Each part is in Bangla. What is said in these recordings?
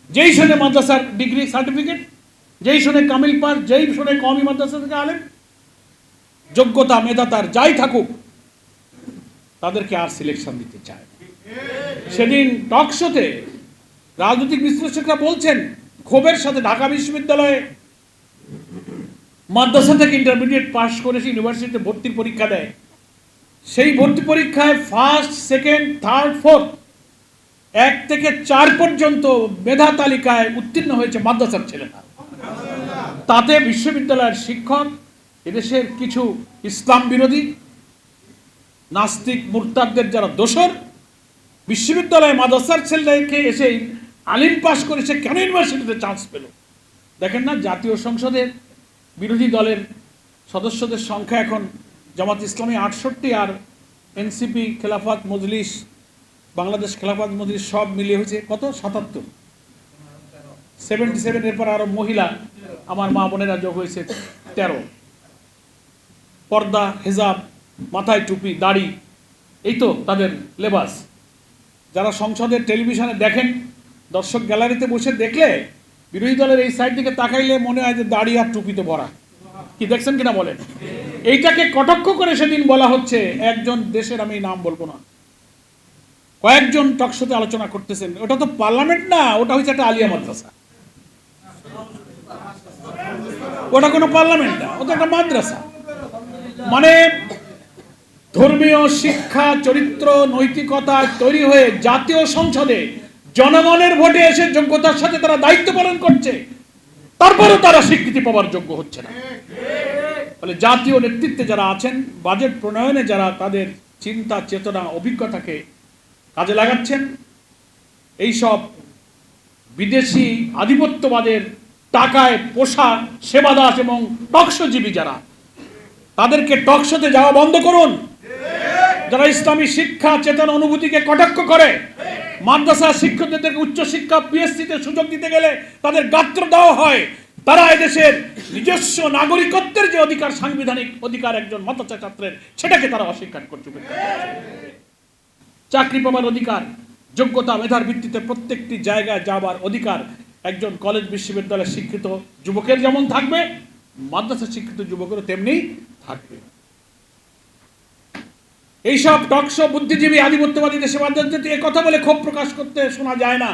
যেই শোনে মাদ্রাসার ডিগ্রি সার্টিফিকেট, যেই শোনে কামিল পাস, যেই শোনে কওমি মাদ্রাসা থেকে আলেম, যোগ্যতা মেধা তার যাই থাকুক, তাদেরকে আর সিলেকশন দিতে চায় না। সেদিন টক শোতে রাজনৈতিক বিশ্লেষকরা বলছেন ক্ষোভের সাথে ঢাকা বিশ্ববিদ্যালয়ে মাদ্রাসা থেকে ইন্টারমিডিয়েট পাস করে ইউনিভার্সিটিতে ভর্তির পরীক্ষা দেয়, সেই ভর্তি পরীক্ষায় ফার্স্ট, সেকেন্ড, থার্ড, ফোর্থ 1 থেকে 4 পর্যন্ত মেধা তালিকায় উত্তীর্ণ হয়েছে মাদ্রাসার ছেলেরা। তাতে বিশ্ববিদ্যালয়ের শিক্ষক, এদেশের কিছু ইসলাম বিরোধী নাস্তিক মুরতাদদের যারা দোসর, বিশ্ববিদ্যালয়ে মাদ্রাসার ছেলেকে এসে আলিম পাস করে সে কেন ইউনিভার্সিটিতে চান্স পেল? দেখেন না, জাতীয় সংসদের বিরোধী দলের সদস্যদের সংখ্যা এখন জামাত ইসলামী 68 আর এনসিপি, খেলাফত মজলিস, বাংলাদেশ খেলাফত মজলিস সব মিলিয়ে হয়েছে কত? 77, 77। এরপর আরো মহিলা আমার মা বোনেরা যোগ হয়েছে 13। পর্দা, হেজাব, মাথায় টুপি, দাড়ি, এই তো তাদের লেবাস। যারা সংসদের টেলিভিশনে দেখেন, দর্শক গ্যালারিতে বসে দেখলে বিরোধী দলের এই সাইড দিকে তাকাইলে মনে হয় যে দাড়ি আর টুপিতে ভরা। কি দেখছেন কিনা বলেন? এইটাকে কটাক্ষ করে সেদিন বলা হচ্ছে একজন দেশের, আমি নাম বলবো না, কয়েকজন টকশোতে আলোচনা করতেছেন, ওটা তো পার্লামেন্ট না, ওটা হচ্ছে একটা আলিয়া মাদ্রাসা। ওটা কোনো পার্লামেন্ট না, ওটা একটা মাদ্রাসা। মানে ধর্মীয় শিক্ষা, চরিত্র, নৈতিকতা তৈরি হয়ে জাতীয় সংসদে জনগণের ভোটে এসে যোগ্যতার সাথে তারা দায়িত্ব পালন করছে, তারপরেও তারা স্বীকৃতি পাওয়ার যোগ্য হচ্ছে না। ফলে জাতীয় নেতৃত্বে যারা আছেন, বাজেট প্রণয়নে যারা তাদের চিন্তা, চেতনা, অভিজ্ঞতাকে কাজে লাগাচ্ছেন, এইসব বিদেশি আধিপত্যবাদের টাকায় পোষা সেবাদাস এবং টকশোজীবী যারা, তাদেরকে টকশোতে যাওয়া বন্ধ করুন। যারা ইসলামী শিক্ষা, চেতনা, অনুভূতিকে কটাক্ষ করে, মাদ্রাসা শিক্ষকদেরকে উচ্চশিক্ষা, পিএইচডিতে সুযোগ দিতে গেলে তাদের গাত্র দেওয়া হয়, তারা এদেশের নিজস্ব নাগরিকত্বের যে অধিকার, সাংবিধানিক অধিকার একজন মাদ্রাসা ছাত্রের, সেটাকে তারা অস্বীকার করছে। চাকরি পাবার অধিকার, যোগ্যতা, মেধার ভিত্তিতে প্রত্যেকটি জায়গায় যাবার অধিকার একজন কলেজ বিশ্ববিদ্যালয়ের শিক্ষিত যুবকের যেমন থাকবে, মাদ্রাসা শিক্ষিত যুবকেরও তেমনি থাকবে। এইসব টকশো বুদ্ধিজীবী আধিপত্যবাদী দেশে মাদ্রাসাতে এ কথা বলে ক্ষোভ প্রকাশ করতে শোনা যায় না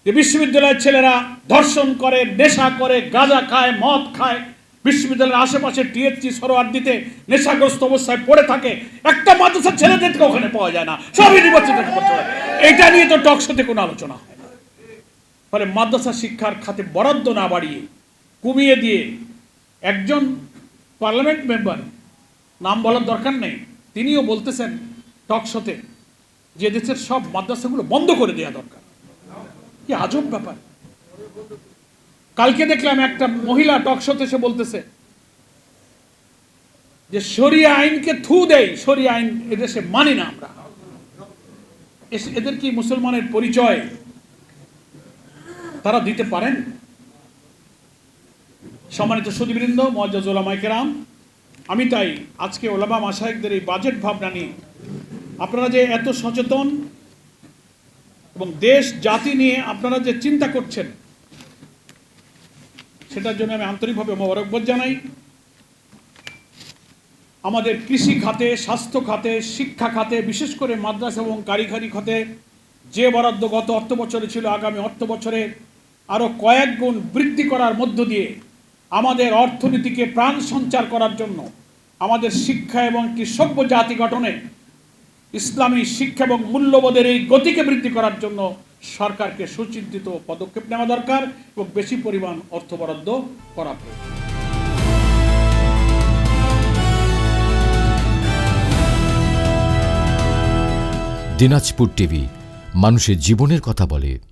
যে বিশ্ববিদ্যালয়ের ছেলেরা ধর্ষণ করে, নেশা করে, গাঁজা খায়, মদ খায়, বিশ্ববিদ্যালয়ের আশেপাশে টিএসসি সরোয়ার্দিতে নেশাগ্রস্ত অবস্থায় পড়ে থাকে, একটা মাদ্রাসার ছেলেদেরকে ওখানে পাওয়া যায় না, সব ইউনিভার্সিটিতে পড়তে হয়। এটা নিয়ে তো টকশোতে কোনো আলোচনা হয় না। ফলে মাদ্রাসা শিক্ষার খাতে বরাদ্দ না বাড়িয়ে, কমিয়ে দিয়ে, একজন পার্লামেন্ট মেম্বার, নাম বলার দরকার নেই, তিনিও বলতেছেন টকশোতে যে দেশের সব মাদ্রাসাগুলো বন্ধ করে দেওয়া দরকার। কি আজব ব্যাপার! কালকে দেখলাম একটা মহিলা টকশোতে এসে বলতেছে যে শরিয়া আইনকে থু দেয়, শরিয়া আইন এদেশে মানি না আমরা। এদের কি মুসলমানের পরিচয় তারা দিতে পারেন? সম্মানিত সুধীবৃন্দ, মুআজ্জাজ উলামায়ে কেরাম, আমি তাই আজকে ওলামা মাশায়েখদের এই বাজেট ভাবনা নিয়ে আপনারা যে এত সচেতন এবং দেশ জাতি নিয়ে আপনারা যে চিন্তা করছেন, সেটার জন্য আমি আন্তরিকভাবে মোবারকবাদ জানাই। আমাদের কৃষি খাতে, স্বাস্থ্য খাতে, শিক্ষা খাতে, বিশেষ করে মাদ্রাসা এবং কারিগরি খাতে যে বরাদ্দ গত অর্থ বছরে ছিল, আগামী অর্থ বছরে আরও কয়েক গুণ বৃদ্ধি করার মধ্য দিয়ে আমাদের অর্থনীতিকে প্রাণ সঞ্চার করার জন্য, আমাদের শিক্ষা এবং একটি সভ্য জাতি গঠনে ইসলামী শিক্ষা এবং মূল্যবোধের এই গতিকে বৃদ্ধি করার জন্য সরকারকে সুচিন্তিত পদক্ষেপ নেওয়া দরকার এবং বেশি পরিমাণ অর্থ বরাদ্দ করা প্রয়োজন। দিনাজপুর টিভি, মানুষের জীবনের কথা বলে।